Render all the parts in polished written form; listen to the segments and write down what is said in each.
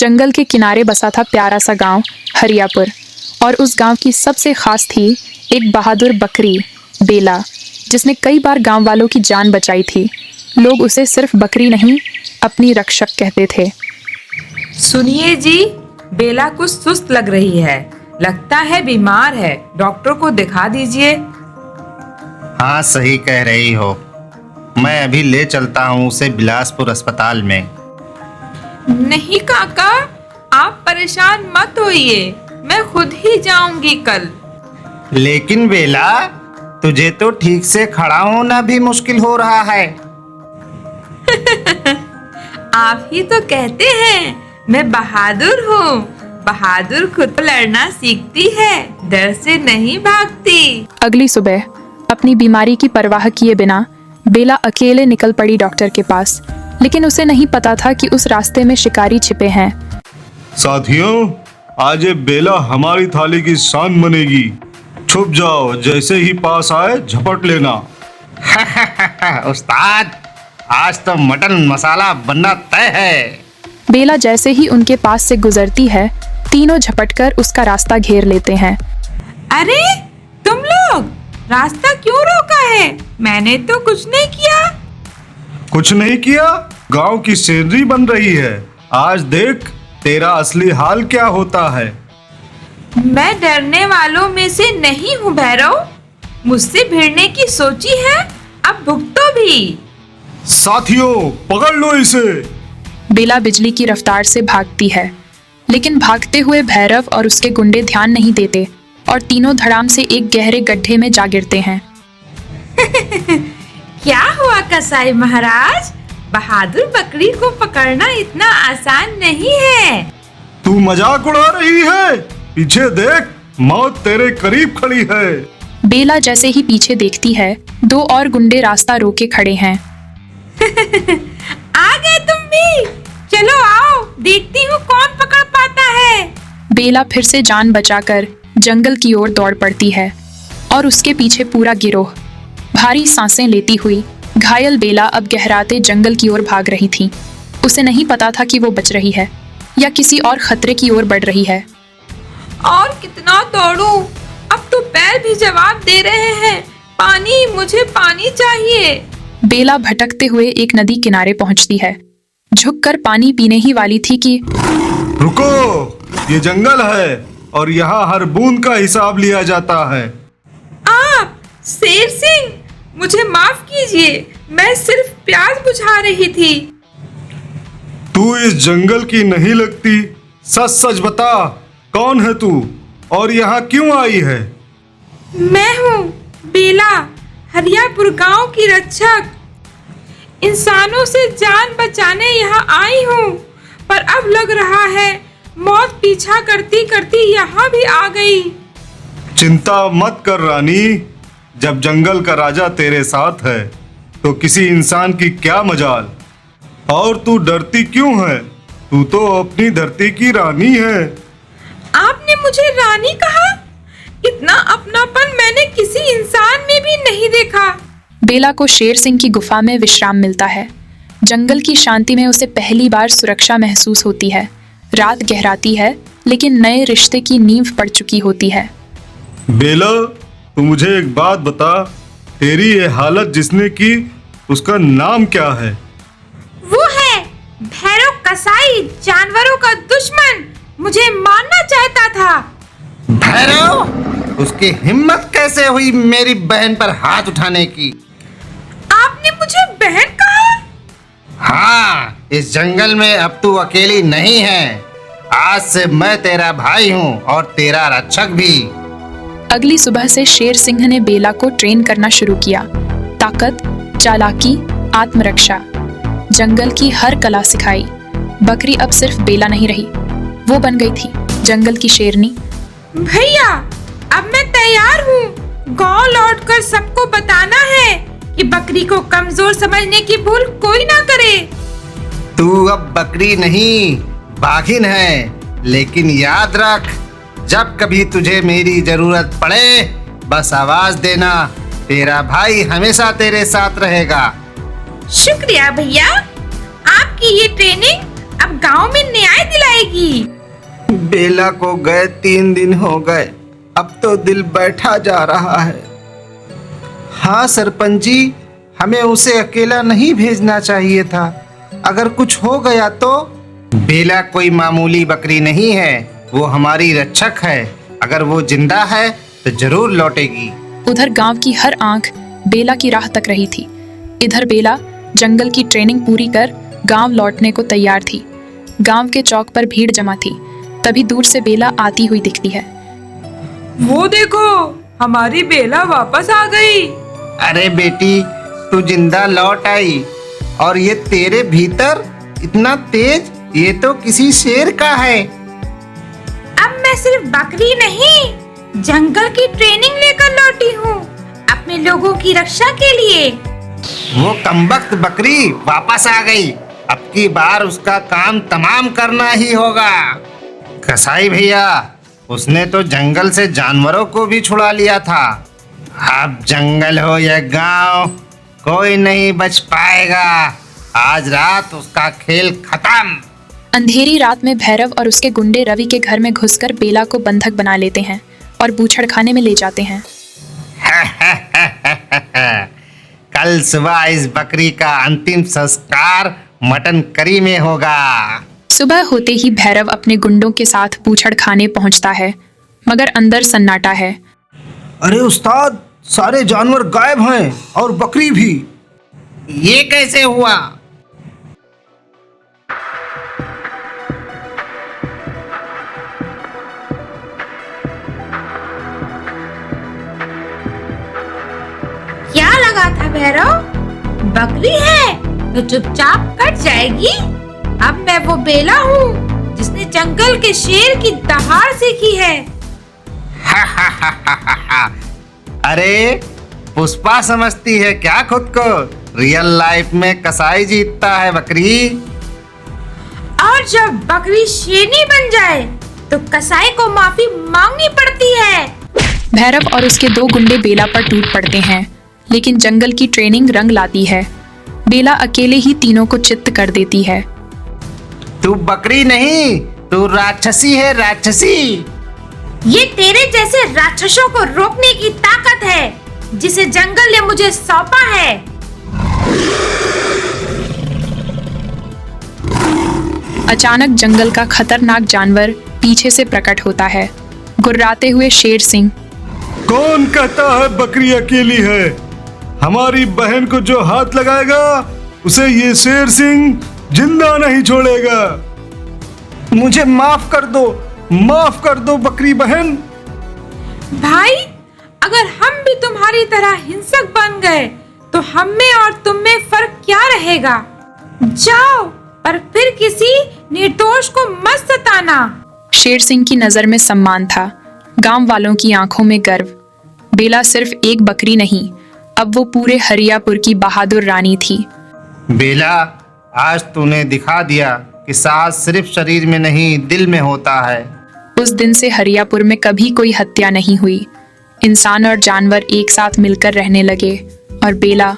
जंगल के किनारे बसा था प्यारा सा गांव हरियापुर, और उस गांव की सबसे खास थी एक बहादुर बकरी बेला, जिसने कई बार गांव वालों की जान बचाई थी। लोग उसे सिर्फ बकरी नहीं, अपनी रक्षक कहते थे। सुनिए जी, बेला कुछ सुस्त लग रही है, लगता है बीमार है, डॉक्टर को दिखा दीजिए। हाँ, सही कह रही हो। मैं अभी ले चलता हूँ उसे बिलासपुर अस्पताल में। नहीं काका, आप परेशान मत होइए, मैं खुद ही जाऊंगी कल। लेकिन बेला, तुझे तो ठीक से खड़ा होना भी मुश्किल हो रहा है। आप ही तो कहते हैं मैं बहादुर हूँ। बहादुर खुद लड़ना सीखती है, डर से नहीं भागती। अगली सुबह अपनी बीमारी की परवाह किए बिना बेला अकेले निकल पड़ी डॉक्टर के पास, लेकिन उसे नहीं पता था कि उस रास्ते में शिकारी छिपे हैं। साथियों, आज ये बेला हमारी थाली की शान बनेगी। छुप जाओ, जैसे ही पास आए झपट लेना। उस्ताद, आज तो मटन मसाला बनना तय है। बेला जैसे ही उनके पास से गुजरती है, तीनों झपटकर उसका रास्ता घेर लेते हैं। अरे तुम लोग रास्ता क्यों रोका है? मैंने तो कुछ नहीं किया। कुछ नहीं किया? गांव की सीनरी बन रही है। आज देख तेरा असली हाल क्या होता है। मैं डरने वालों में से नहीं हूँ भैरव, मुझसे भिड़ने की सोची है, अब भुगतो भी। साथियों, पकड़ लो इसे। बेला बिजली की रफ्तार से भागती है, लेकिन भागते हुए भैरव और उसके गुंडे ध्यान नहीं देते और तीनों धड़ाम से एक गहरे गड्ढे में जा गिरते हैं। क्या हुआ कसाई महाराज? बहादुर बकरी को पकड़ना इतना आसान नहीं है। तू मजाक उड़ा रही है? पीछे देख, मौत तेरे करीब खड़ी है। बेला जैसे ही पीछे देखती है, दो और गुंडे रास्ता रोके खड़े हैं। आ गए तुम भी, चलो आओ, देखती हूँ कौन पकड़ पाता है। बेला फिर से जान बचाकर जंगल की ओर दौड़ पड़ती है और उसके पीछे पूरा गिरोह। भारी सांसें लेती हुई घायल बेला अब गहराते जंगल की ओर भाग रही थी। उसे नहीं पता था कि वो बच रही है या किसी और खतरे की ओर बढ़ रही है। और कितना दौड़ूं? अब तो पैर भी जवाब दे रहे हैं, पानी, मुझे पानी चाहिए। बेला भटकते हुए एक नदी किनारे पहुंचती है। झुककर पानी पीने ही वाली थी कि रुको, ये जंगल है और यहाँ हर बूंद का हिसाब लिया जाता है। आप शेर सिंह, मुझे माफ कीजिए, मैं सिर्फ प्यास बुझा रही थी। तू इस जंगल की नहीं लगती। सच सच बता, कौन है तू और यहाँ क्यों आई है? मैं हूँ बेला, हरियापुर गांव की रक्षक। इंसानों से जान बचाने यहाँ आई हूँ, पर अब लग रहा है मौत पीछा करती करती यहाँ भी आ गई। चिंता मत कर रानी, जब जंगल का राजा तेरे साथ है तो किसी इंसान की क्या मजाल। और तू डरती क्यों है? तू तो अपनी धरती की रानी है। आपने मुझे रानी कहा? इतना अपनापन मैंने किसी इंसान में भी नहीं देखा। बेला को शेर सिंह की गुफा में विश्राम मिलता है। जंगल की शांति में उसे पहली बार सुरक्षा महसूस होती है। रात गहराती है, लेकिन नए रिश्ते की नींव पड़ चुकी होती है। बेला, तू मुझे एक बात बता, तेरी ये हालत जिसने की उसका नाम क्या है? वो है भैरव कसाई, जानवरों का दुश्मन, मुझे मारना चाहता था। भैरव, उसकी हिम्मत कैसे हुई मेरी बहन पर हाथ उठाने की? आपने मुझे बहन कहा? हाँ, इस जंगल में अब तू अकेली नहीं है। आज से मैं तेरा भाई हूँ और तेरा रक्षक भी। अगली सुबह से शेर सिंह ने बेला को ट्रेन करना शुरू किया। ताकत, चालाकी, आत्मरक्षा, जंगल की हर कला सिखाई। बकरी अब सिर्फ बेला नहीं रही, वो बन गई थी जंगल की शेरनी। भैया, अब मैं तैयार हूँ। गांव लौटकर सबको बताना है कि बकरी को कमजोर समझने की भूल कोई ना करे। तू अब बकरी नहीं, बाघिन है। लेकिन याद रख, जब कभी तुझे मेरी जरूरत पड़े, बस आवाज देना। तेरा भाई हमेशा तेरे साथ रहेगा। शुक्रिया भैया, आपकी ये ट्रेनिंग अब गांव में न्याय दिलाएगी। बेला को गए 3 दिन हो गए, अब तो दिल बैठा जा रहा है। हाँ सरपंच जी, हमें उसे अकेला नहीं भेजना चाहिए था। अगर कुछ हो गया तो? बेला कोई मामूली बकरी नहीं है, वो हमारी रक्षक है। अगर वो जिंदा है तो जरूर लौटेगी। उधर गांव की हर आंख बेला की राह तक रही थी। इधर बेला जंगल की ट्रेनिंग पूरी कर गांव लौटने को तैयार थी। गांव के चौक पर भीड़ जमा थी। तभी दूर से बेला आती हुई दिखती है। वो देखो, हमारी बेला वापस आ गई। अरे बेटी, तू जिंदा लौट आई, और ये तेरे भीतर इतना तेज, ये तो किसी शेर का है। अब मैं सिर्फ बकरी नहीं, जंगल की ट्रेनिंग लेकर लौटी हूँ, अपने लोगों की रक्षा के लिए। वो कमबख्त बकरी वापस आ गई। अब की बार उसका काम तमाम करना ही होगा। कसाई भैया, उसने तो जंगल से जानवरों को भी छुड़ा लिया था। अब जंगल हो या गांव, कोई नहीं बच पाएगा। आज रात उसका खेल खत्म। अंधेरी रात में भैरव और उसके गुंडे रवि के घर में घुसकर बेला को बंधक बना लेते हैं और बूछड़ खाने में ले जाते हैं। कल सुबह इस बकरी का अंतिम संस्कार मटन करी में होगा। सुबह होते ही भैरव अपने गुंडों के साथ बूछड़ खाने पहुंचता है, मगर अंदर सन्नाटा है। अरे उस्ताद, सारे जानवर गायब हैं और बकरी भी। ये कैसे हुआ? क्या लगा था भैरव, बकरी है तो चुपचाप कट जाएगी। अब मैं वो बेला हूँ जिसने जंगल के शेर की दहाड़ सीखी है। अरे पुष्पा समझती है क्या खुद को? रियल लाइफ में कसाई जीतता है बकरी। और जब बकरी शेरनी बन जाए तो कसाई को माफी मांगनी पड़ती है। भैरव और उसके 2 गुंडे बेला पर टूट पड़ते हैं, लेकिन जंगल की ट्रेनिंग रंग लाती है। बेला अकेले ही तीनों को चित्त कर देती है। तू बकरी नहीं, तू राक्षसी है, राक्षसी। ये तेरे जैसे राक्षसों को रोकने की ताकत है जिसे जंगल ने मुझे सौंपा है। अचानक जंगल का खतरनाक जानवर पीछे से प्रकट होता है, गुर्राते हुए शेर सिंह। कौन कहता है बकरी अकेली है? हमारी बहन को जो हाथ लगाएगा उसे ये शेर सिंह जिंदा नहीं छोड़ेगा। मुझे माफ कर दो बकरी बहन। भाई, अगर हम भी तुम्हारी तरह हिंसक बन गए तो हम में और तुम में फर्क क्या रहेगा? जाओ, पर फिर किसी निर्दोष को मत सताना। शेर सिंह की नजर में सम्मान था, गांव वालों की आंखों में गर्व। बेला सिर्फ एक बकरी नहीं, अब वो पूरे हरियापुर की बहादुर रानी थी। बेला, आज तूने दिखा दिया कि साहस सिर्फ शरीर में नहीं, दिल में होता है। उस दिन से हरियापुर में कभी कोई हत्या नहीं हुई। इंसान और जानवर एक साथ मिलकर रहने लगे और बेला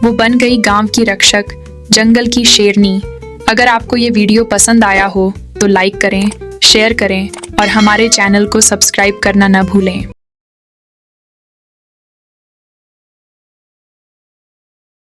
वो बन गई गांव की रक्षक, जंगल की शेरनी। अगर आपको ये वीडियो पसंद आया हो तो लाइक करें, शेयर करें और हमारे चैनल को सब्सक्राइब करना न भूलें।